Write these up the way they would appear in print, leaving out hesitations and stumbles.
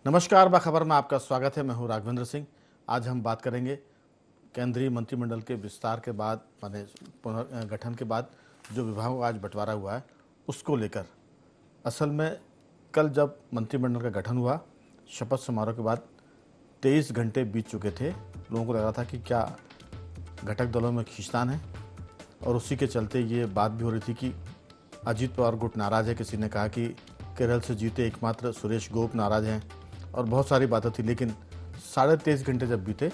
नमस्कार, बाखबर में आपका स्वागत है। मैं हूं राघवेंद्र सिंह। आज हम बात करेंगे केंद्रीय मंत्रिमंडल के विस्तार के बाद, माने पुनर्गठन के बाद जो विभागों का आज बंटवारा हुआ है उसको लेकर। असल में कल जब मंत्रिमंडल का गठन हुआ, शपथ समारोह के बाद 23 घंटे बीत चुके थे। लोगों को लग रहा था कि क्या घटक दलों में खींचतान है, और उसी के चलते ये बात भी हो रही थी कि अजीत पवार गुट नाराज़ है। किसी ने कहा कि केरल से जीते एकमात्र सुरेश गोप नाराज़ हैं, और बहुत सारी बातें थी। लेकिन 23.5 घंटे जब बीते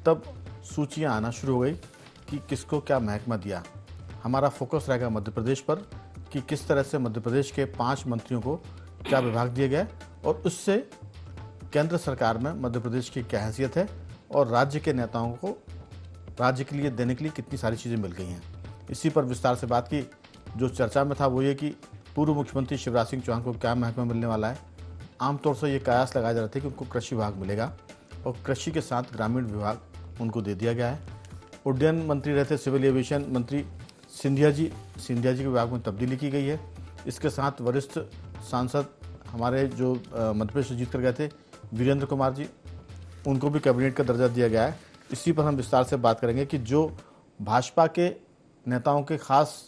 तब सूचियां आना शुरू हो गई कि किसको क्या महकमा दिया। हमारा फोकस रहेगा मध्य प्रदेश पर कि किस तरह से मध्य प्रदेश के 5 मंत्रियों को क्या विभाग दिए गए, और उससे केंद्र सरकार में मध्य प्रदेश की क्या हैसियत है, और राज्य के नेताओं को राज्य के लिए देने के लिए कितनी सारी चीज़ें मिल गई हैं। इसी पर विस्तार से बात की। जो चर्चा में था वो ये कि पूर्व मुख्यमंत्री शिवराज सिंह चौहान को क्या महकमा मिलने वाला है। आमतौर से ये कयास लगाया जा रहा था कि उनको कृषि विभाग मिलेगा, और कृषि के साथ ग्रामीण विभाग उनको दे दिया गया है। उड्डयन मंत्री रहते सिविल एविएशन मंत्री सिंधिया जी के विभाग में तब्दीली की गई है। इसके साथ वरिष्ठ सांसद हमारे जो मध्य प्रदेश से जीत कर गए थे वीरेंद्र कुमार जी, उनको भी कैबिनेट का दर्जा दिया गया है। इसी पर हम विस्तार से बात करेंगे कि जो भाजपा के नेताओं के खास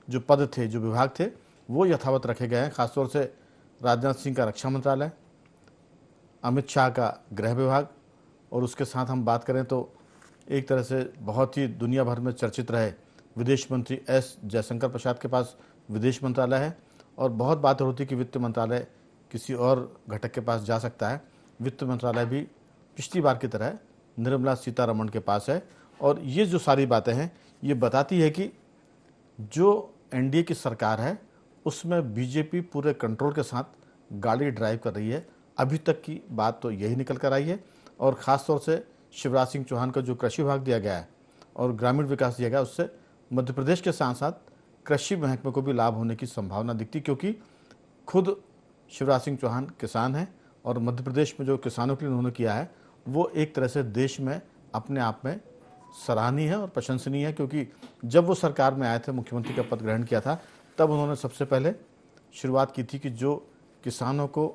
जो पद थे, जो विभाग थे, वो यथावत रखे गए हैं। खासतौर से राजनाथ सिंह का रक्षा मंत्रालय, अमित शाह का गृह विभाग, और उसके साथ हम बात करें तो एक तरह से बहुत ही दुनिया भर में चर्चित रहे विदेश मंत्री एस जयशंकर प्रसाद के पास विदेश मंत्रालय है। और बहुत बात होती कि वित्त मंत्रालय किसी और घटक के पास जा सकता है। वित्त मंत्रालय भी पिछली बार की तरह निर्मला सीतारमण के पास है। और ये जो सारी बातें हैं ये बताती है कि जो एनडीए की सरकार है उसमें बीजेपी पूरे कंट्रोल के साथ गाड़ी ड्राइव कर रही है। अभी तक की बात तो यही निकल कर आई है। और ख़ास तौर से शिवराज सिंह चौहान का जो कृषि विभाग दिया गया है और ग्रामीण विकास दिया गया है, उससे मध्य प्रदेश के साथ साथ कृषि महकमे को भी लाभ होने की संभावना दिखती, क्योंकि खुद शिवराज सिंह चौहान किसान हैं, और मध्य प्रदेश में जो किसानों के लिए उन्होंने किया है वो एक तरह से देश में अपने आप में सराहनीय है और प्रशंसनीय है। क्योंकि जब वो सरकार में आए थे, मुख्यमंत्री का पद ग्रहण किया था, तब उन्होंने सबसे पहले शुरुआत की थी कि जो किसानों को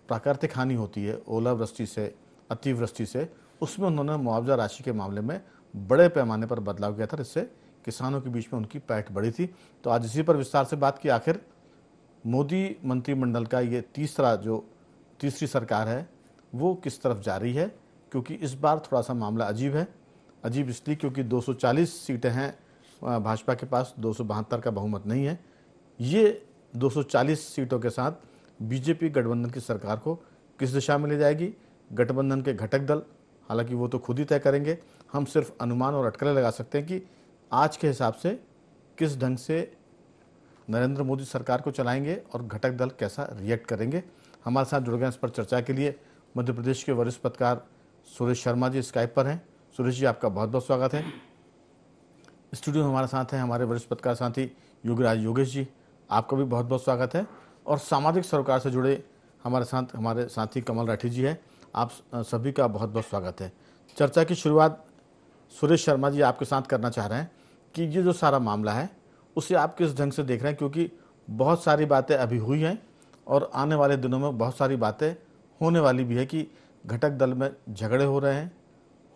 प्राकृतिक हानि होती है ओलावृष्टि से, अतिवृष्टि से, उसमें उन्होंने मुआवजा राशि के मामले में बड़े पैमाने पर बदलाव किया था, जिससे किसानों के बीच में उनकी पैठ बढ़ी थी। तो आज इसी पर विस्तार से बात की। आखिर मोदी मंत्रिमंडल का ये तीसरी सरकार है वो किस तरफ जा रही है, क्योंकि इस बार थोड़ा सा मामला अजीब है। अजीब इसलिए क्योंकि 240 सीटें हैं भाजपा के पास, 272 का बहुमत नहीं है। ये 240 सीटों के साथ बीजेपी गठबंधन की सरकार को किस दिशा में ले जाएगी। गठबंधन के घटक दल, हालांकि वो तो खुद ही तय करेंगे, हम सिर्फ अनुमान और अटकलें लगा सकते हैं कि आज के हिसाब से किस ढंग से नरेंद्र मोदी सरकार को चलाएंगे और घटक दल कैसा रिएक्ट करेंगे। हमारे साथ जुड़ गए इस पर चर्चा के लिए मध्य प्रदेश के वरिष्ठ पत्रकार सुरेश शर्मा जी स्काइप पर हैं। सुरेश जी, आपका बहुत बहुत स्वागत है। स्टूडियो में हमारे साथ हैं हमारे वरिष्ठ पत्रकार साथी योगेश जी, आपका भी बहुत बहुत स्वागत है। और सामाजिक सरोकार से जुड़े हमारे साथी कमल राठी जी हैं। आप सभी का बहुत बहुत स्वागत है। चर्चा की शुरुआत सुरेश शर्मा जी आपके साथ करना चाह रहे हैं कि ये जो सारा मामला है उसे आप किस ढंग से देख रहे हैं, क्योंकि बहुत सारी बातें अभी हुई हैं और आने वाले दिनों में बहुत सारी बातें होने वाली भी है कि घटक दल में झगड़े हो रहे हैं,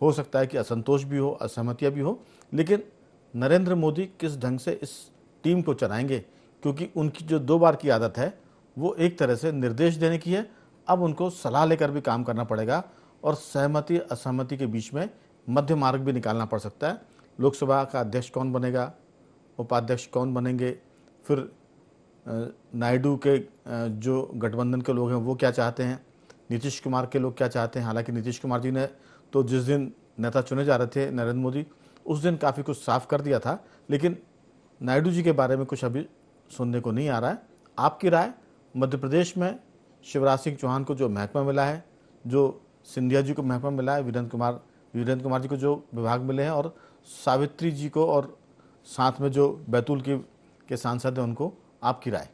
हो सकता है कि असंतोष भी हो, असहमतियाँ भी हो, लेकिन नरेंद्र मोदी किस ढंग से इस टीम को चलाएंगे, क्योंकि उनकी जो 2 बार की आदत है वो एक तरह से निर्देश देने की है। अब उनको सलाह लेकर भी काम करना पड़ेगा, और सहमति असहमति के बीच में मध्य मार्ग भी निकालना पड़ सकता है। लोकसभा का अध्यक्ष कौन बनेगा, उपाध्यक्ष कौन बनेंगे, फिर नायडू के जो गठबंधन के लोग हैं वो क्या चाहते हैं, नीतीश कुमार के लोग क्या चाहते हैं। हालांकि नीतीश कुमार जी ने तो जिस दिन नेता चुने जा रहे थे नरेंद्र मोदी, उस दिन काफ़ी कुछ साफ कर दिया था, लेकिन नायडू जी के बारे में कुछ अभी सुनने को नहीं आ रहा है। आपकी राय, मध्य प्रदेश में शिवराज सिंह चौहान को जो महकमा मिला है, जो सिंधिया जी को महकमा मिला है, वीरेंद्र कुमार जी को जो विभाग मिले हैं, और सावित्री जी को, और साथ में जो बैतूल के सांसद हैं उनको, आपकी राय?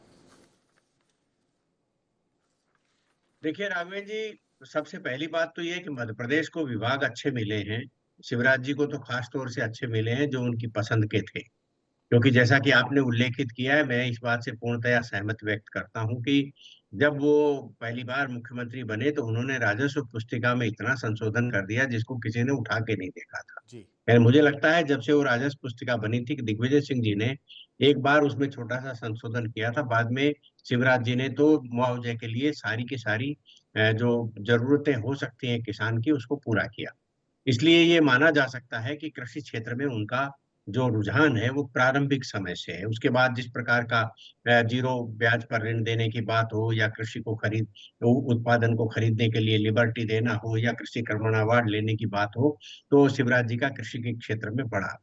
देखिए राघवेंद्र जी, सबसे पहली बात तो ये है कि मध्य प्रदेश को विभाग अच्छे मिले हैं। शिवराज जी को तो खास तौर से अच्छे मिले हैं जो उनकी पसंद के थे। क्योंकि जैसा कि आपने उल्लेखित किया है, मैं इस बात से पूर्णतया सहमत व्यक्त करता हूं कि जब वो पहली बार मुख्यमंत्री बने तो उन्होंने राजस्व पुस्तिका में इतना संशोधन कर दिया जिसको किसी ने उठा के नहीं देखा था। जी। यानी मुझे लगता है जब से वो राजस्व पुस्तिका बनी थी कि दिग्विजय सिंह जी ने एक बार उसमें छोटा सा संशोधन किया था, बाद में शिवराज जी ने तो मुआवजे के लिए सारी की सारी जो जरूरतें हो सकती हैं किसान की उसको पूरा किया। इसलिए ये माना जा सकता है कि कृषि क्षेत्र में उनका जो रुझान है वो प्रारंभिक समय से है। उसके बाद जिस प्रकार का जीरो ब्याज पर ऋण देने की बात हो, या कृषि को उत्पादन को खरीदने के लिए लिबर्टी देना हो, या कृषि कर्मण अवार्ड लेने की बात हो, तो शिवराज जी का कृषि के क्षेत्र में बढ़ा।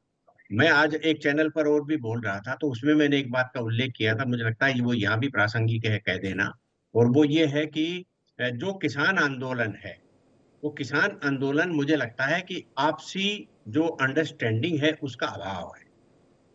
मैं आज एक चैनल पर और भी बोल रहा था तो उसमें मैंने एक बात का उल्लेख किया था, मुझे लगता है वो यहाँ भी प्रासंगिक है कह देना। और वो ये है कि जो किसान आंदोलन है, वो किसान आंदोलन मुझे लगता है कि आपसी जो अंडरस्टैंडिंग है उसका अभाव है।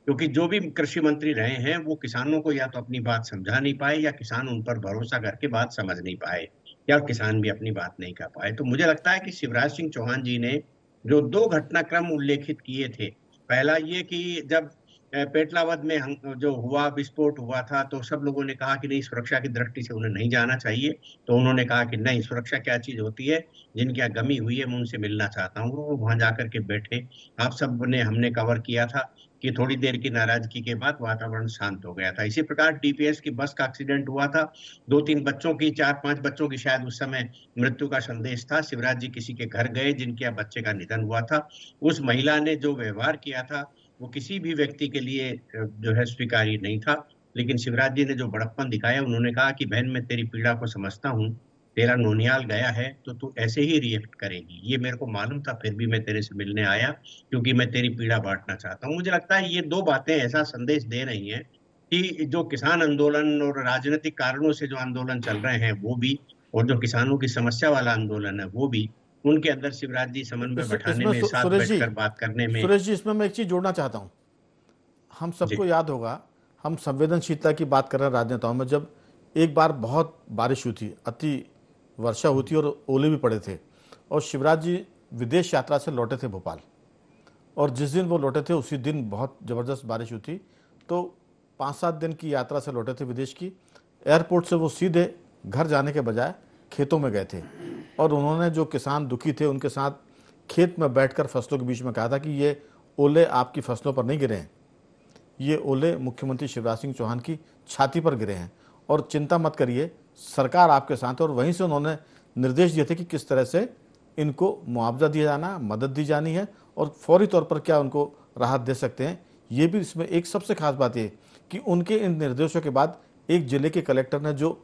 क्योंकि जो भी कृषि मंत्री रहे हैं वो किसानों को या तो अपनी बात समझा नहीं पाए, या किसान उन पर भरोसा करके बात समझ नहीं पाए, या किसान भी अपनी बात नहीं कर पाए। तो मुझे लगता है कि शिवराज सिंह चौहान जी ने जो दो घटनाक्रम उल्लेखित किए थे, पहला ये कि जब पेटलावद में जो हुआ विस्फोट हुआ था तो सब लोगों ने कहा कि नहीं, सुरक्षा की दृष्टि से उन्हें नहीं जाना चाहिए। तो उन्होंने कहा कि नहीं, सुरक्षा क्या चीज होती है, जिनकी यहाँ गमी हुई है मैं उनसे मिलना चाहता हूँ। वो वहां जाकर के बैठे, आप सब ने हमने कवर किया था कि थोड़ी देर की नाराजगी के बाद वातावरण शांत हो गया था। इसी प्रकार टीपीएस की बस का एक्सीडेंट हुआ था, दो तीन बच्चों की, चार पांच बच्चों की शायद उस समय मृत्यु का संदेश था। शिवराज जी किसी के घर गए जिनके यहाँ बच्चे का निधन हुआ था, उस महिला ने जो व्यवहार किया था वो किसी भी व्यक्ति के लिए जो है स्वीकार्य नहीं था। लेकिन शिवराज जी ने जो बड़प्पन दिखाया, उन्होंने कहा कि बहन मैं तेरी पीड़ा को समझता हूँ, तेरा नोनियाल गया है तो तू ऐसे ही रिएक्ट करेगी, ये मेरे को मालूम था, फिर भी मैं तेरे से मिलने आया क्योंकि मैं तेरी पीड़ा बांटना चाहता हूँ। मुझे लगता है ये दो बातें ऐसा संदेश दे रही हैं कि जो किसान आंदोलन और राजनीतिक कारणों से जो आंदोलन चल रहे हैं वो भी, और जो किसानों की समस्या वाला आंदोलन है वो भी, उनके अंदर शिवराज जी समन्वय बैठाने इसमें में, साथ सुरेश जी, बैठकर बात करने में। सुरेश जी, इसमें मैं एक चीज़ जोड़ना चाहता हूँ। हम जी सबको याद होगा, हम संवेदनशीलता की बात कर रहे हैं राजनेताओं में, जब एक बार बहुत बारिश हुई थी, अति वर्षा हुई थी और ओले भी पड़े थे, और शिवराज जी विदेश यात्रा से लौटे थे भोपाल, और जिस दिन वो लौटे थे उसी दिन बहुत ज़बरदस्त बारिश हुई थी। तो 5-7 दिन की यात्रा से लौटे थे विदेश की, एयरपोर्ट से वो सीधे घर जाने के बजाय खेतों में गए थे, और उन्होंने जो किसान दुखी थे उनके साथ खेत में बैठकर फसलों के बीच में कहा था कि ये ओले आपकी फसलों पर नहीं गिरे हैं, ये ओले मुख्यमंत्री शिवराज सिंह चौहान की छाती पर गिरे हैं, और चिंता मत करिए, सरकार आपके साथ है। और वहीं से उन्होंने निर्देश दिए थे कि किस तरह से इनको मुआवजा दिया जाना, मदद दी जानी है, और फौरी तौर पर क्या उनको राहत दे सकते हैं। ये भी इसमें एक सबसे खास बात ये कि उनके इन निर्देशों के बाद एक जिले के कलेक्टर ने जो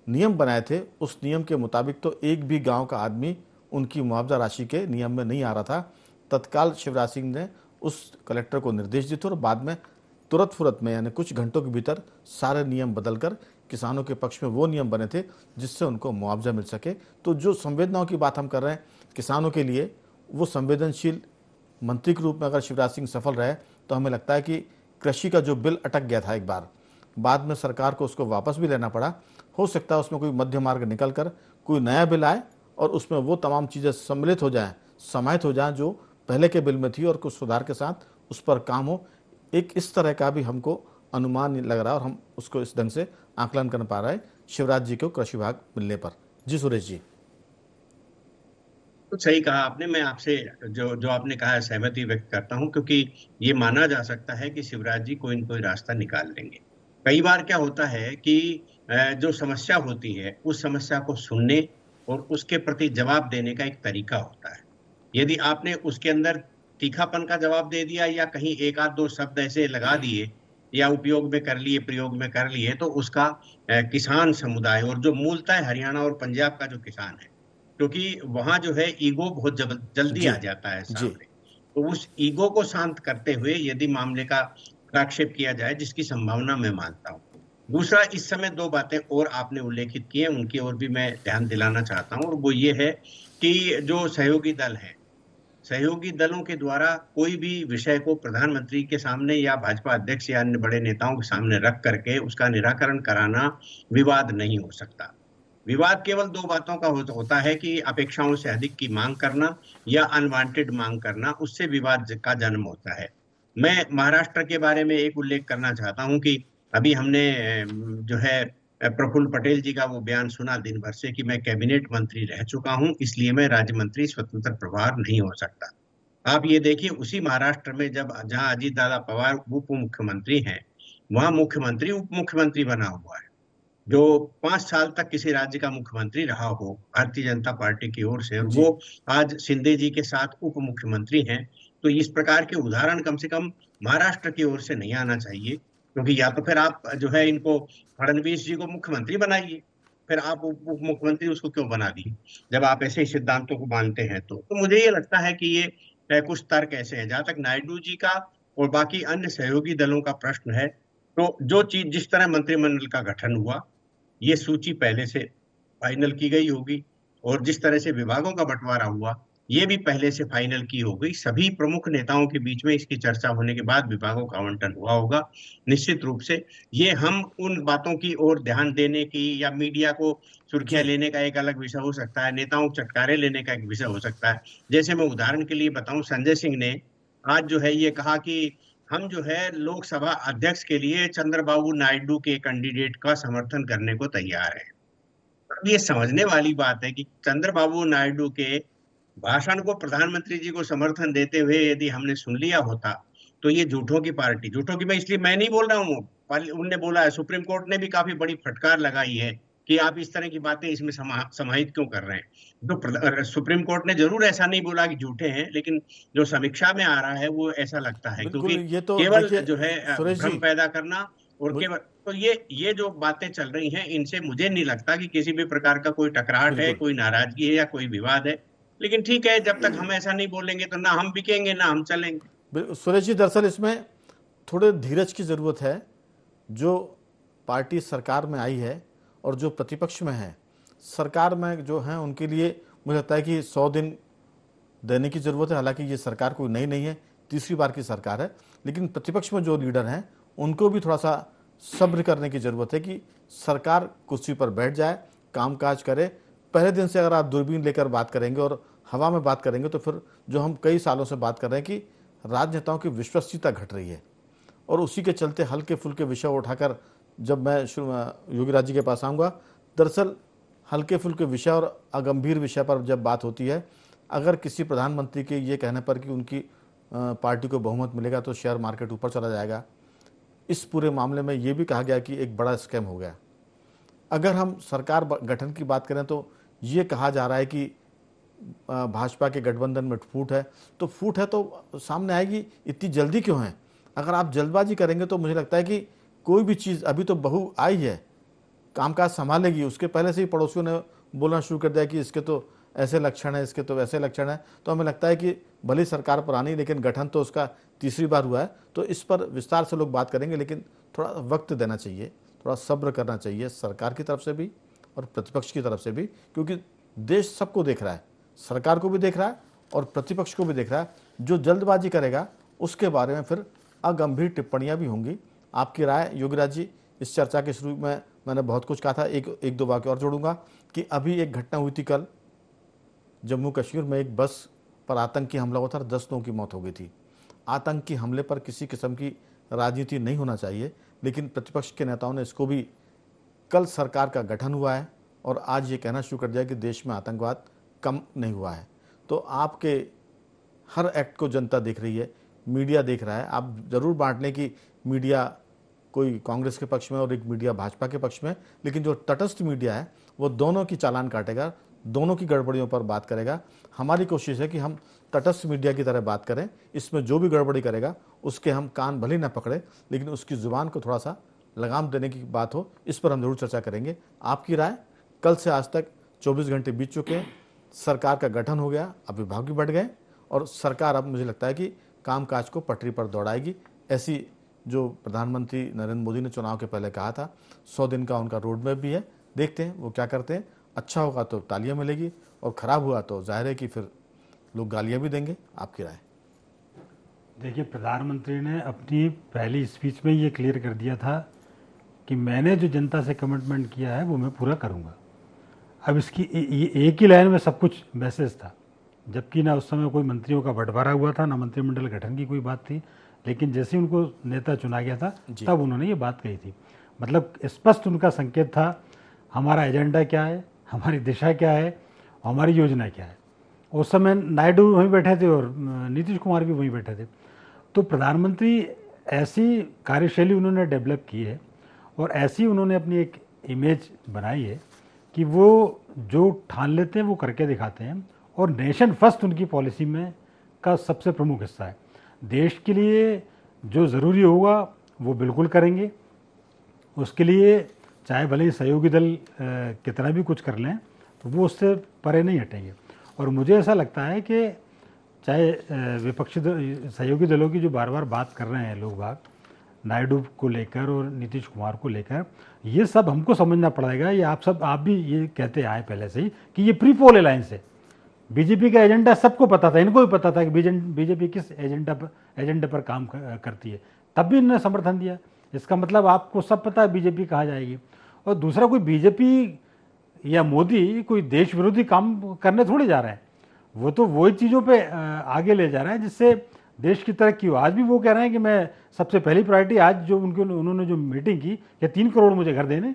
नियम बनाए थे, उस नियम के मुताबिक तो एक भी गांव का आदमी उनकी मुआवजा राशि के नियम में नहीं आ रहा था। तत्काल शिवराज सिंह ने उस कलेक्टर को निर्देश दिए थे, और बाद में तुरंत फुरत में, यानी कुछ घंटों के भीतर सारे नियम बदलकर किसानों के पक्ष में वो नियम बने थे जिससे उनको मुआवजा मिल सके। तो जो संवेदनाओं की बात हम कर रहे हैं किसानों के लिए, वो संवेदनशील मंत्री के रूप में अगर शिवराज सिंह सफल रहे तो हमें लगता है कि कृषि का जो बिल अटक गया था एक बार, बाद में सरकार को उसको वापस भी लेना पड़ा, हो सकता है उसमें कोई मध्य मार्ग निकल कर कोई नया बिल आए और उसमें वो तमाम चीज़ें सम्मिलित हो जाएं, समाहित हो जाएं जो पहले के बिल में थी, और कुछ सुधार के साथ उस पर काम हो। एक इस तरह का भी हमको अनुमान लग रहा है, और हम उसको इस ढंग से आकलन कर पा रहे हैं शिवराज जी को कृषि विभाग मिलने पर। जी सुरेश जी। तो सही कहा आपने। मैं आपसे जो जो आपने कहा है सहमति व्यक्त करता हूँ, क्योंकि ये माना जा सकता है कि शिवराज जी कोई न कोई रास्ता निकाल लेंगे। कई बार क्या होता है कि जो समस्या होती है उस समस्या को सुनने और उसके प्रति जवाब देने का एक तरीका होता है। यदि आपने उसके अंदर तीखापन का जवाब दे दिया, या कहीं एक आध दो शब्द ऐसे लगा दिए, या उपयोग में कर लिए, प्रयोग में कर लिए, तो उसका किसान समुदाय, और जो मूलतः हरियाणा और पंजाब का जो किसान है, क्योंकि वहां जो है ईगो बहुत जल्दी जी। आ जाता है जी। सामने। तो उस ईगो को शांत करते हुए यदि मामले का प्रक्षेप किया जाए, जिसकी संभावना मैं मानता हूँ। दूसरा, इस समय दो बातें और आपने उल्लेखित की हैं, उनकी ओर भी मैं ध्यान दिलाना चाहता हूँ, और वो ये है कि जो सहयोगी दल है, सहयोगी दलों के द्वारा कोई भी विषय को प्रधानमंत्री के सामने या भाजपा अध्यक्ष या अन्य बड़े नेताओं के सामने रख करके उसका निराकरण कराना विवाद नहीं हो सकता। विवाद केवल दो बातों का होता है कि अपेक्षाओं से अधिक की मांग करना या अनवांटेड मांग करना, उससे विवाद का जन्म होता है। मैं महाराष्ट्र के बारे में एक उल्लेख करना चाहता हूं कि अभी हमने जो है प्रफुल्ल पटेल जी का वो बयान सुना दिन भर से कि मैं कैबिनेट मंत्री रह चुका हूं, इसलिए मैं राज्य मंत्री स्वतंत्र प्रभार नहीं हो सकता। आप ये देखिए, उसी महाराष्ट्र में जब जहां अजीत दादा पवार उप मुख्यमंत्री हैं, वहां मुख्यमंत्री उप मुख्यमंत्री बना हुआ है, जो 5 साल तक किसी राज्य का मुख्यमंत्री रहा हो भारतीय जनता पार्टी की ओर से, और जी। वो आज शिंदे जी के साथ उप मुख्यमंत्री हैं। तो इस प्रकार के उदाहरण कम से कम महाराष्ट्र की ओर से नहीं आना चाहिए, क्योंकि या तो फिर आप जो है इनको फडणवीस जी को मुख्यमंत्री बनाइए, फिर आप उप उप मुख्यमंत्री उसको क्यों बना दिए जब आप ऐसे ही सिद्धांतों को मानते हैं। तो मुझे ये लगता है कि ये कुछ तर्क ऐसे हैं। जहां तक नायडू जी का और बाकी अन्य सहयोगी दलों का प्रश्न है, तो जो चीज जिस तरह मंत्रिमंडल का गठन हुआ, ये सूची पहले से फाइनल की गई होगी, और जिस तरह से विभागों का बंटवारा हुआ, ये भी पहले से फाइनल की हो गई। सभी प्रमुख नेताओं के बीच में इसकी चर्चा होने के बाद विभागों का आवंटन हुआ होगा। निश्चित रूप से ये हम उन बातों की ओर ध्यान देने की या मीडिया को सुर्खियां जी। लेने का एक अलग विषय हो सकता है, नेताओं को चटकारे लेने का एक विषय हो सकता है। जैसे मैं उदाहरण के लिए बताऊं, संजय सिंह ने आज जो है ये कहा कि हम जो है लोकसभा अध्यक्ष के लिए चंद्रबाबू नायडू के कैंडिडेट का समर्थन करने को तैयार है। अब ये समझने वाली बात है कि चंद्रबाबू नायडू के भाषण को प्रधानमंत्री जी को समर्थन देते हुए यदि हमने सुन लिया होता, तो ये झूठों की पार्टी, झूठों की मैं नहीं बोल रहा हूँ, उनने बोला है, सुप्रीम कोर्ट ने भी काफी बड़ी फटकार लगाई है कि आप इस तरह की बातें इसमें समाहित क्यों कर रहे हैं। तो सुप्रीम कोर्ट ने जरूर ऐसा नहीं बोला कि झूठे हैं, लेकिन जो समीक्षा में आ रहा है वो ऐसा लगता है, बिल्कुल, क्योंकि ये तो केवल देखिए जो है सुरेश जी। भ्रम पैदा करना और मुझ- केवल, तो ये जो बातें चल रही हैं, इनसे मुझे नहीं लगता कि किसी भी प्रकार का कोई टकराहट है, बिल्कुल। कोई नाराजगी है या कोई विवाद है। लेकिन ठीक है, जब तक हम ऐसा नहीं बोलेंगे तो ना हम बिकेंगे ना हम चलेंगे। सुरेश जी, दरअसल इसमें थोड़े धीरज की ज़रूरत है। जो पार्टी सरकार में आई है और जो प्रतिपक्ष में है, सरकार में जो हैं उनके लिए मुझे लगता है कि 100 दिन देने की ज़रूरत है। हालांकि ये सरकार कोई नई नहीं है, तीसरी बार की सरकार है, लेकिन प्रतिपक्ष में जो लीडर हैं उनको भी थोड़ा सा सब्र करने की ज़रूरत है कि सरकार कुर्सी पर बैठ जाए, कामकाज करे। पहले दिन से अगर आप दूरबीन लेकर बात करेंगे और हवा में बात करेंगे तो फिर जो हम कई सालों से बात कर रहे हैं कि राजनेताओं की विश्वसनीयता घट रही है, और उसी के चलते हल्के फुल्के विषय उठाकर जब मैं योगी राज जी के पास आऊँगा, दरअसल हल्के फुल्के विषय और अगंभीर विषय पर जब बात होती है, अगर किसी प्रधानमंत्री के ये कहने पर कि उनकी पार्टी को बहुमत मिलेगा तो शेयर मार्केट ऊपर चला जाएगा, इस पूरे मामले में ये भी कहा गया कि एक बड़ा स्कैम हो गया। अगर हम सरकार गठन की बात करें तो ये कहा जा रहा है कि भाजपा के गठबंधन में फूट है, तो फूट है तो सामने आएगी, इतनी जल्दी क्यों है? अगर आप जल्दबाजी करेंगे तो मुझे लगता है कि कोई भी चीज़, अभी तो बहू आई है, कामकाज संभालेगी, उसके पहले से ही पड़ोसियों ने बोलना शुरू कर दिया कि इसके तो ऐसे लक्षण है, इसके तो वैसे लक्षण है। तो हमें लगता है कि भले सरकार पुरानी, लेकिन गठन तो उसका तीसरी बार हुआ है, तो इस पर विस्तार से लोग बात करेंगे, लेकिन थोड़ा वक्त देना चाहिए, थोड़ा सब्र करना चाहिए सरकार की तरफ से भी और प्रतिपक्ष की तरफ से भी, क्योंकि देश सबको देख रहा है, सरकार को भी देख रहा है और प्रतिपक्ष को भी देख रहा है। जो जल्दबाजी करेगा उसके बारे में फिर अगंभीर टिप्पणियां भी होंगी। आपकी राय योगीराज जी? इस चर्चा के शुरू में मैंने बहुत कुछ कहा था, एक दो वाक्य और जोड़ूंगा कि अभी एक घटना हुई थी कल जम्मू कश्मीर में, एक बस पर आतंकी हमला हुआ था, 10 लोगों की मौत हो गई थी। आतंकी हमले पर किसी किस्म की राजनीति नहीं होना चाहिए, लेकिन प्रतिपक्ष के नेताओं ने इसको भी, कल सरकार का गठन हुआ है और आज ये कहना शुरू कर दिया कि देश में आतंकवाद कम नहीं हुआ है। तो आपके हर एक्ट को जनता देख रही है, मीडिया देख रहा है। आप ज़रूर बांटने की मीडिया कोई कांग्रेस के पक्ष में और एक मीडिया भाजपा के पक्ष में, लेकिन जो तटस्थ मीडिया है वो दोनों की चालान काटेगा, दोनों की गड़बड़ियों पर बात करेगा। हमारी कोशिश है कि हम तटस्थ मीडिया की तरह बात करें, इसमें जो भी गड़बड़ी करेगा उसके हम कान भले न पकड़े, लेकिन उसकी ज़ुबान को थोड़ा सा लगाम देने की बात हो, इस पर हम जरूर चर्चा करेंगे। आपकी राय? कल से आज तक 24 घंटे बीत चुके हैं, सरकार का गठन हो गया, अब विभाग भी बढ़ गए और सरकार अब मुझे लगता है कि कामकाज को पटरी पर दौड़ाएगी। ऐसी जो प्रधानमंत्री नरेंद्र मोदी ने चुनाव के पहले कहा था, 100 दिन का उनका रोड मैप भी है। देखते हैं वो क्या करते हैं। अच्छा होगा तो तालियां मिलेगी और ख़राब हुआ तो जाहिर है कि फिर लोग गालियां भी देंगे। आपकी राय? देखिए, प्रधानमंत्री ने अपनी पहली स्पीच में ये क्लियर कर दिया था कि मैंने जो जनता से कमिटमेंट किया है वो मैं पूरा करूंगा। अब इसकी ये एक ही लाइन में सब कुछ मैसेज था, जबकि ना उस समय कोई मंत्रियों का बंटवारा हुआ था, ना मंत्रिमंडल गठन की कोई बात थी। लेकिन जैसे उनको नेता चुना गया था तब उन्होंने ये बात कही थी। मतलब स्पष्ट उनका संकेत था, हमारा एजेंडा क्या है, हमारी दिशा क्या है, हमारी योजना क्या है। उस समय नायडू वहीं बैठे थे और नीतीश कुमार भी वहीं बैठे थे। तो प्रधानमंत्री ऐसी कार्यशैली उन्होंने डेवलप की है और ऐसी उन्होंने अपनी एक इमेज बनाई है कि वो जो ठान लेते हैं वो करके दिखाते हैं, और नेशन फर्स्ट उनकी पॉलिसी में का सबसे प्रमुख हिस्सा है। देश के लिए जो ज़रूरी होगा वो बिल्कुल करेंगे, उसके लिए चाहे भले ही सहयोगी दल कितना भी कुछ कर लें तो वो उससे परे नहीं हटेंगे। और मुझे ऐसा लगता है कि चाहे विपक्षी सहयोगी दलों की जो बार बार बात कर रहे हैं लोग बाग, नायडू को लेकर और नीतीश कुमार को लेकर, ये सब हमको समझना पड़ेगा। ये आप भी ये कहते आए पहले से ही कि ये प्री पोल अलायंस है। बीजेपी का एजेंडा सबको पता था, इनको भी पता था कि बीजेपी किस एजेंडे पर काम करती है, तब भी इन्होंने समर्थन दिया। इसका मतलब आपको सब पता है बीजेपी कहाँ जाएगी। और दूसरा, कोई बीजेपी या मोदी कोई देश विरोधी काम करने थोड़े जा रहे हैं, वो तो वही चीज़ों पे आगे ले जा रहा है जिससे देश की तरक्की हो। आज भी वो कह रहे हैं कि मैं सबसे पहली प्रायोरिटी, आज जो उन्होंने जो मीटिंग की कि 3 करोड़ मुझे घर देने,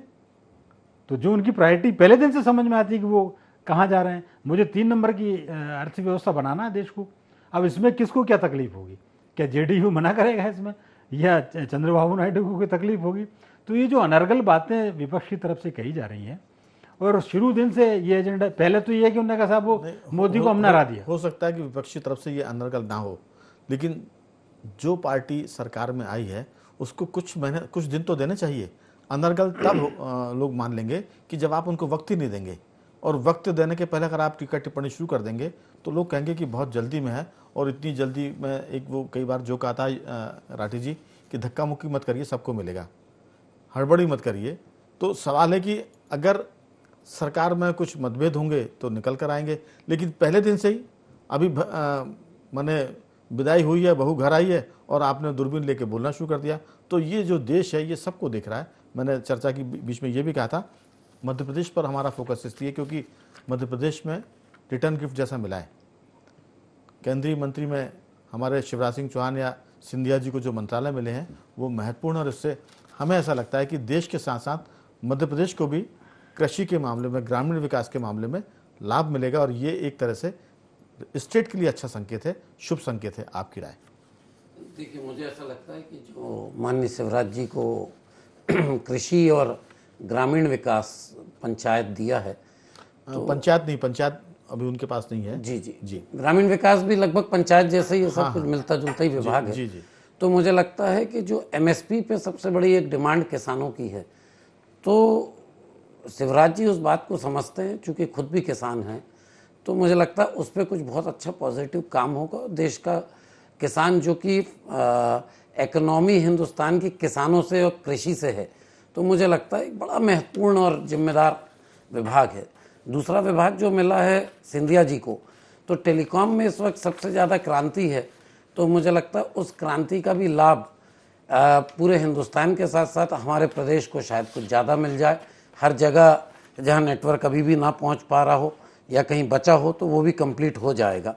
तो जो उनकी प्रायोरिटी पहले दिन से समझ में आती है कि वो कहाँ जा रहे हैं। मुझे 3 नंबर की अर्थव्यवस्था बनाना है देश को। अब इसमें किसको क्या तकलीफ होगी? क्या जेडीयू मना करेगा इसमें, या चंद्रबाबू नायडू को कोई तकलीफ होगी? तो ये जो अनर्गल बातें विपक्ष की तरफ से कही जा रही हैं, और शुरू दिन से ये एजेंडा, पहले तो ये है कि उन्होंने कहा साहब वो मोदी को हमने हरा दिया। हो सकता है कि विपक्षी तरफ से ये अनर्गल ना हो, लेकिन जो पार्टी सरकार में आई है उसको कुछ दिन तो देने चाहिए। अनर्गल तब लोग मान लेंगे कि जब आप उनको वक्त ही नहीं देंगे, और वक्त देने के पहले अगर आप टीका टिप्पणी शुरू कर देंगे तो लोग कहेंगे कि बहुत जल्दी में है, और इतनी जल्दी में एक वो कई बार जो कहा था राठी जी कि धक्का मुक्की मत करिए, सबको मिलेगा, हड़बड़ी मत करिए। तो सवाल है कि अगर सरकार में कुछ मतभेद होंगे तो निकल कर आएंगे, लेकिन पहले दिन से ही अभी मैंने विदाई हुई है, बहू घर आई है और आपने दूरबीन लेके बोलना शुरू कर दिया, तो ये जो देश है ये सबको देख रहा है। मैंने चर्चा की बीच में ये भी कहा था, मध्य प्रदेश पर हमारा फोकस इसलिए क्योंकि मध्य प्रदेश में रिटर्न गिफ्ट जैसा मिला है। केंद्रीय मंत्री में हमारे शिवराज सिंह चौहान या सिंधिया जी को जो मंत्रालय मिले हैं वो महत्वपूर्ण, और इससे हमें ऐसा लगता है कि देश के साथ साथ मध्य प्रदेश को भी कृषि के मामले में, ग्रामीण विकास के मामले में लाभ मिलेगा, और ये एक तरह से स्टेट के लिए अच्छा संकेत है, शुभ संकेत है। आपकी राय? देखिए, मुझे ऐसा लगता है कि जो माननीय शिवराज जी को कृषि और ग्रामीण विकास पंचायत दिया है, तो पंचायत अभी उनके पास नहीं है। जी, ग्रामीण विकास भी लगभग पंचायत जैसे ही, सब कुछ मिलता जुलता ही विभाग है। जी। तो मुझे लगता है कि जो एमएसपी पे सबसे बड़ी एक डिमांड किसानों की है, तो शिवराज जी उस बात को समझते हैं, चूंकि खुद भी किसान हैं, तो मुझे लगता है उस पर कुछ बहुत अच्छा पॉजिटिव काम होगा। देश का किसान जो कि इकोनॉमी हिंदुस्तान की किसानों से और कृषि से है, तो मुझे लगता है एक बड़ा महत्वपूर्ण और जिम्मेदार विभाग है। दूसरा विभाग जो मिला है सिंधिया जी को, तो टेलीकॉम में इस वक्त सबसे ज़्यादा क्रांति है, तो मुझे लगता है उस क्रांति का भी लाभ पूरे हिंदुस्तान के साथ साथ हमारे प्रदेश को शायद कुछ ज़्यादा मिल जाए। हर जगह जहाँ नेटवर्क अभी भी ना पहुँच पा रहा हो या कहीं बचा हो तो वो भी कंप्लीट हो जाएगा।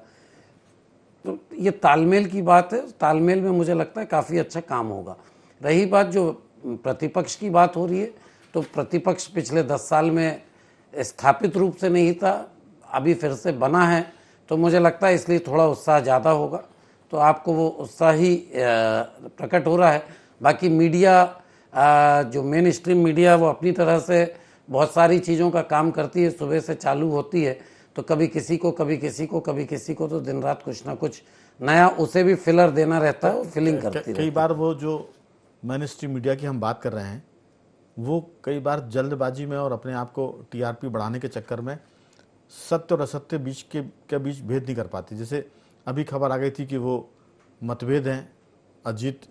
तो ये तालमेल की बात है, तालमेल में मुझे लगता है काफ़ी अच्छा काम होगा। रही बात जो प्रतिपक्ष की बात हो रही है, तो प्रतिपक्ष पिछले 10 साल में स्थापित रूप से नहीं था, अभी फिर से बना है, तो मुझे लगता है इसलिए थोड़ा उत्साह ज़्यादा होगा। तो आपको वो उत्साह ही प्रकट हो रहा है। बाकी मीडिया, जो मेन स्ट्रीम मीडिया, वो अपनी तरह से बहुत सारी चीज़ों का काम करती है, सुबह से चालू होती है, तो कभी किसी को कभी किसी को कभी किसी को, तो दिन रात कुछ ना कुछ नया उसे भी फिलर देना रहता है, फिलिंग करती है। कई बार वो जो मेन स्ट्रीम मीडिया की हम बात कर रहे हैं, वो कई बार जल्दबाजी में और अपने आप को टीआरपी बढ़ाने के चक्कर में सत्य और असत्य के बीच भेद नहीं कर पाती। जैसे अभी खबर आ गई थी कि वो मतभेद हैं, अजीत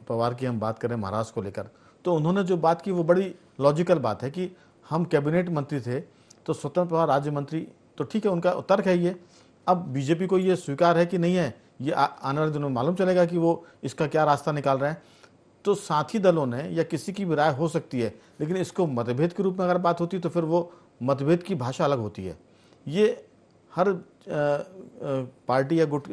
पवार की हम बात करें महाराष्ट्र को लेकर, तो उन्होंने जो बात की वो बड़ी लॉजिकल बात है कि हम कैबिनेट मंत्री थे तो स्वतंत्र प्रभार राज्य मंत्री, तो ठीक है, उनका तर्क है ये। अब बीजेपी को ये स्वीकार है कि नहीं है, ये आने वाले दिनों में मालूम चलेगा कि वो इसका क्या रास्ता निकाल रहे हैं। तो साथी दलों ने या किसी की भी राय हो सकती है, लेकिन इसको मतभेद के रूप में अगर बात होती है तो फिर वो मतभेद की भाषा अलग होती है। ये हर पार्टी या गुट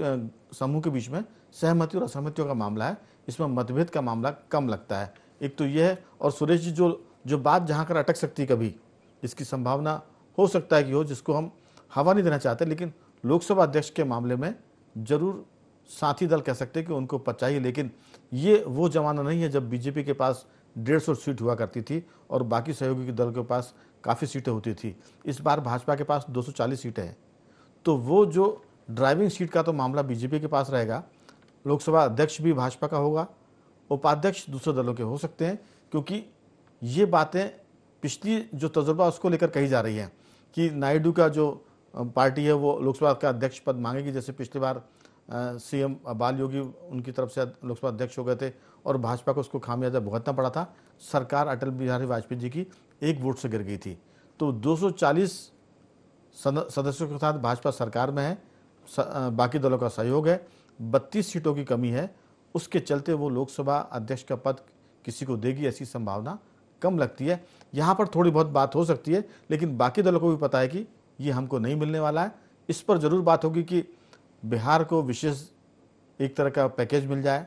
समूह के बीच में सहमति और असहमतियों का मामला है, इसमें मतभेद का मामला कम लगता है। एक तो ये है, और सुरेश जी जो जो बात जहाँ कर अटक सकती है कभी, इसकी संभावना हो सकता है कि हो, जिसको हम हवा नहीं देना चाहते, लेकिन लोकसभा अध्यक्ष के मामले में जरूर साथी दल कह सकते हैं कि उनको चाहिए, लेकिन ये वो जमाना नहीं है जब बीजेपी के पास 150 सीट हुआ करती थी और बाकी सहयोगी दल के पास काफ़ी सीटें होती थी। इस बार भाजपा के पास 240 सीटें हैं, तो वो जो ड्राइविंग सीट का तो मामला बीजेपी के पास रहेगा। लोकसभा अध्यक्ष भी भाजपा का होगा, उपाध्यक्ष दूसरे दलों के हो सकते हैं, क्योंकि ये बातें पिछली जो तजुर्बा उसको लेकर कही जा रही हैं कि नायडू का जो पार्टी है वो लोकसभा का अध्यक्ष पद मांगेगी, जैसे पिछली बार सीएम बाल योगी उनकी तरफ से लोकसभा अध्यक्ष हो गए थे और भाजपा को उसको खामियाजा भुगतना पड़ा था। सरकार अटल बिहारी वाजपेयी जी की 1 वोट से गिर गई थी। तो 240 सदस्यों के साथ भाजपा सरकार में है, बाकी दलों का सहयोग है, 32 सीटों की कमी है, उसके चलते वो लोकसभा अध्यक्ष का पद किसी को देगी ऐसी संभावना कम लगती है। यहाँ पर थोड़ी बहुत बात हो सकती है, लेकिन बाकी दलों को भी पता है कि ये हमको नहीं मिलने वाला है। इस पर जरूर बात होगी कि बिहार को विशेष एक तरह का पैकेज मिल जाए,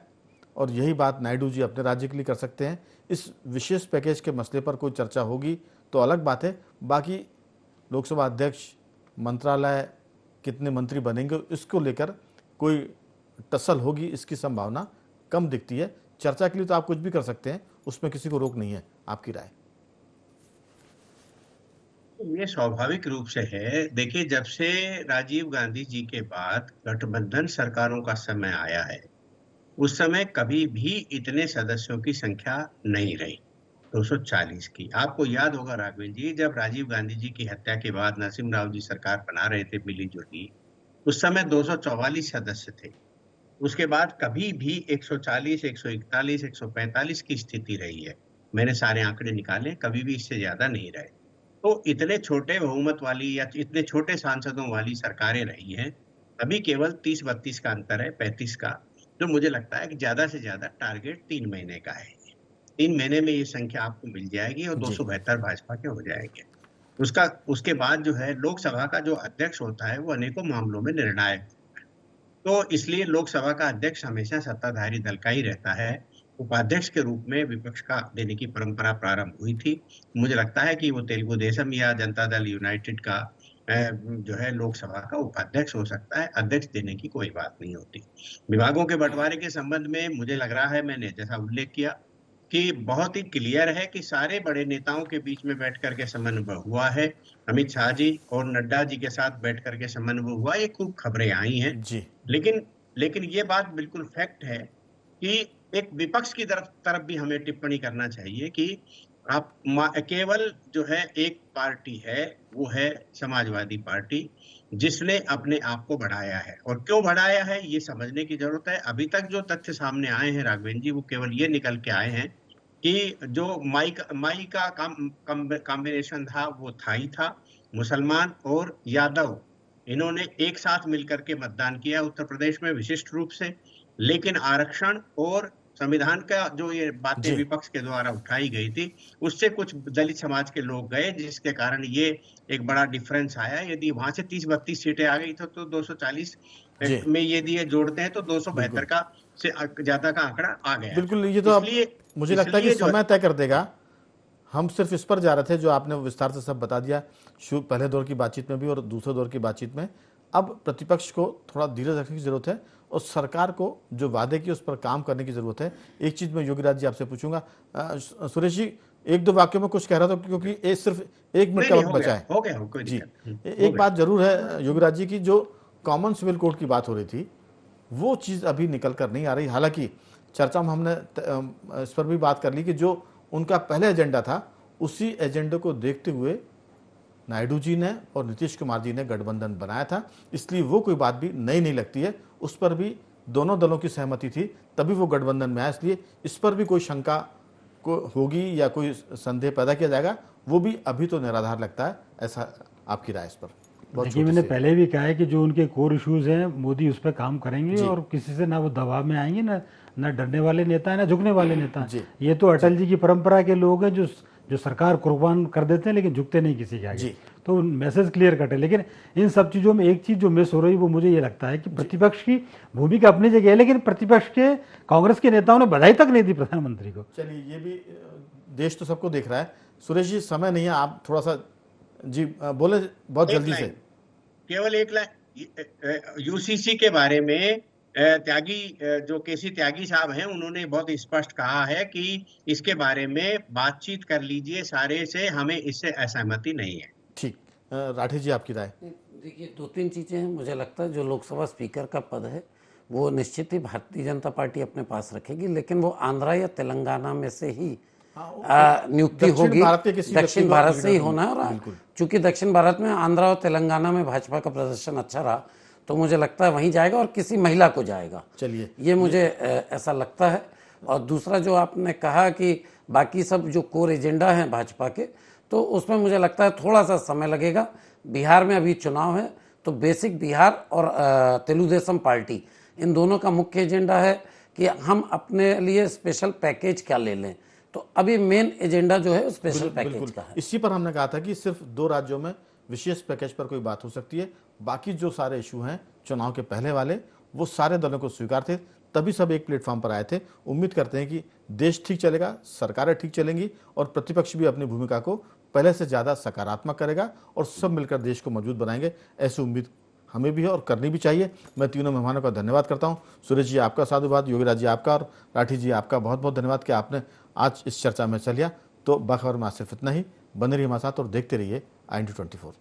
और यही बात नायडू जी अपने राज्य के लिए कर सकते हैं। इस विशेष पैकेज के मसले पर कोई चर्चा होगी तो अलग बात है, बाकी लोकसभा अध्यक्ष, मंत्रालय, कितने मंत्री बनेंगे, इसको लेकर कोई टसल होगी इसकी संभावना कम दिखती है। चर्चा के लिए तो आप कुछ भी कर सकते हैं, उसमें किसी को रोक नहीं है। आपकी राय? ये स्वाभाविक रूप से है। देखिए, जब से राजीव गांधी जी के बाद गठबंधन सरकारों का समय आया है, उस समय कभी भी इतने सदस्यों की संख्या नहीं रही 240 की। आपको याद होगा राघवेंद्र जी, जब राजीव गांधी जी की हत्या के बाद नरसिम्हा राव जी सरकार बना रहे थे मिली जुली, उस समय 244 सदस्य थे। उसके बाद कभी भी 140, 141, 145 की स्थिति रही है। मैंने सारे आंकड़े निकाले, कभी भी इससे ज्यादा नहीं रहे। तो इतने छोटे बहुमत वाली या इतने छोटे सांसदों वाली सरकारें रही हैं, अभी केवल 30-32 का अंतर है, 35 का, जो मुझे लगता है कि ज्यादा से ज्यादा टारगेट 3 महीने का है। 3 महीने में ये संख्या आपको मिल जाएगी और 272 भाजपा के हो जाएंगे। उसके बाद जो है लोकसभा का जो अध्यक्ष होता है वो अनेकों मामलों में निर्णायक होता है। तो इसलिए लोकसभा का अध्यक्ष हमेशा सत्ताधारी दल का ही रहता है। उपाध्यक्ष के रूप में विपक्ष का देने की परंपरा प्रारंभ हुई थी। मुझे लगता है कि वो तेलुगु देशम या जनता दल यूनाइटेड का जो है लोकसभा का उपाध्यक्ष हो सकता है, अध्यक्ष देने की कोई बात नहीं होती। विभागों के बंटवारे के संबंध में मुझे लग रहा है, मैंने जैसा उल्लेख किया कि बहुत ही क्लियर है कि सारे बड़े नेताओं के बीच में बैठ करके समन्वय हुआ है। अमित शाह जी और नड्डा जी के साथ बैठ करके समन्वय हुआ, ये खूब खबरें आई हैं जी। लेकिन ये बात बिल्कुल फैक्ट है कि एक विपक्ष की तरफ भी हमें टिप्पणी करना चाहिए कि आप केवल जो है एक पार्टी है, वो है समाजवादी पार्टी, जिसने अपने आप को बढ़ाया है। और क्यों बढ़ाया है ये समझने की जरूरत है। अभी तक जो तथ्य सामने आए हैं राघवेंद्र जी, वो केवल ये निकल के आए हैं कि जो माई का कॉम्बिनेशन था वो थाई था, मुसलमान और यादव, इन्होंने एक साथ मिलकर के मतदान किया उत्तर प्रदेश में विशिष्ट रूप से। लेकिन आरक्षण और संविधान का जो ये बातें विपक्ष के द्वारा उठाई गई थी, उससे कुछ दलित समाज के लोग गए, जिसके कारण ये एक बड़ा डिफरेंस आया। यदि वहां से 30-32 सीटें आ गई तो 240 में यदि ये जोड़ते हैं तो 272 का से ज्यादा का आंकड़ा आ गया। बिल्कुल, ये तो मुझे लगता है कि समय तय कर देगा। हम सिर्फ इस पर जा रहे थे जो आपने विस्तार से सब बता दिया, पहले दौर की बातचीत में भी और दूसरे दौर की बातचीत में। अब प्रतिपक्ष को थोड़ा धीरज रखने की जरूरत है और सरकार को जो वादे किए उस पर काम करने की जरूरत है। एक चीज मैं योगीराज जी आपसे पूछूंगा, सुरेश जी 1-2 वाक्यों में कुछ कह रहा था, क्योंकि सिर्फ 1 मिनट का वक्त बचा है। हो गया जी, एक बात जरूर है योगीराज जी की, जो कॉमन सिविल कोड की बात हो रही थी वो चीज अभी निकल कर नहीं आ रही। हालांकि चर्चा में हमने इस पर भी बात कर ली कि जो उनका पहले एजेंडा था, उसी एजेंडे को देखते हुए नायडू जी ने और नीतीश कुमार जी ने गठबंधन बनाया था, इसलिए वो कोई बात भी नई नहीं लगती है। उस पर भी दोनों दलों की सहमति थी, तभी वो गठबंधन में आया। इसलिए इस पर भी कोई शंका को होगी या कोई संदेह पैदा किया जाएगा, वो भी अभी तो निराधार लगता है। ऐसा आपकी राय इस पर? देखिए, मैंने पहले भी कहा है कि जो उनके कोर इश्यूज हैं, मोदी उस पर काम करेंगे और किसी से ना वो दबाव में आएंगे, ना डरने वाले नेता है ना झुकने वाले नेता। ये तो अटल जी की परंपरा के लोग हैं जो जो सरकार कुर्बान कर देते हैं लेकिन झुकते नहीं किसी के आगे। जी। तो मैसेज क्लियर कट है। लेकिन इन सब चीज़ों में एक चीज़ जो मिस हो रही है वो मुझे ये लगता है कि प्रतिपक्ष की भूमिका अपनी जगह है, लेकिन प्रतिपक्ष के कांग्रेस के नेताओं ने बधाई तक नहीं दी प्रधानमंत्री को। चलिए, ये भी देश तो सबको देख रहा है। सुरेश जी, समय नहीं है, आप थोड़ा सा जी बोले बहुत जल्दी से। केवल एक लाइन यूसीसी के बारे में त्यागी जो केसी त्यागी साहब हैं उन्होंने बहुत स्पष्ट कहा है कि इसके बारे में बातचीत कर लीजिए सारे से, हमें इससे असहमति नहीं है। ठीक, राठी जी आपकी राय। देखिए, 2-3 चीज़ें हैं। मुझे लगता है जो लोकसभा स्पीकर का पद है वो निश्चित ही भारतीय जनता पार्टी अपने पास रखेगी, लेकिन वो आंध्रा या तेलंगाना में से ही नियुक्ति होगी। दक्षिण भारत से ही होना है। और चूंकि दक्षिण भारत में आंध्रा और तेलंगाना में भाजपा का प्रदर्शन अच्छा रहा तो मुझे लगता है वहीं जाएगा और किसी महिला को जाएगा। चलिए, ये मुझे ऐसा लगता है। और दूसरा जो आपने कहा कि बाकी सब जो कोर एजेंडा है भाजपा के, तो उसमें मुझे लगता है थोड़ा सा समय लगेगा। बिहार में अभी चुनाव है तो बेसिक बिहार और तेलुगुदेशम पार्टी, इन दोनों का मुख्य एजेंडा है कि हम अपने लिए स्पेशल पैकेज क्या ले लें। तो अभी मेन एजेंडा जो है स्पेशल पैकेज का है। इसी पर हमने कहा था कि सिर्फ 2 राज्यों में विशेष पैकेज पर कोई बात हो सकती है, बाकी जो सारे इशू हैं चुनाव के पहले वाले वो सारे दलों को स्वीकार थे, तभी सब एक प्लेटफॉर्म पर आए थे। उम्मीद करते हैं कि देश ठीक चलेगा, सरकारें ठीक चलेंगी और प्रतिपक्ष भी अपनी भूमिका को पहले से ज़्यादा सकारात्मक करेगा और सब मिलकर देश को मजबूत बनाएंगे। ऐसी उम्मीद हमें भी है और करनी भी चाहिए। मैं तीनों मेहमानों का धन्यवाद करता हूं। सुरेश जी आपका साधुवाद, योगीराज जी आपका और राठी जी आपका बहुत बहुत धन्यवाद कि आपने आज इस चर्चा में हिस्सा लिया। तो बाखबर में आज सिर्फ इतना ही। बने रहिए हमारे साथ और देखते रहिए IND24।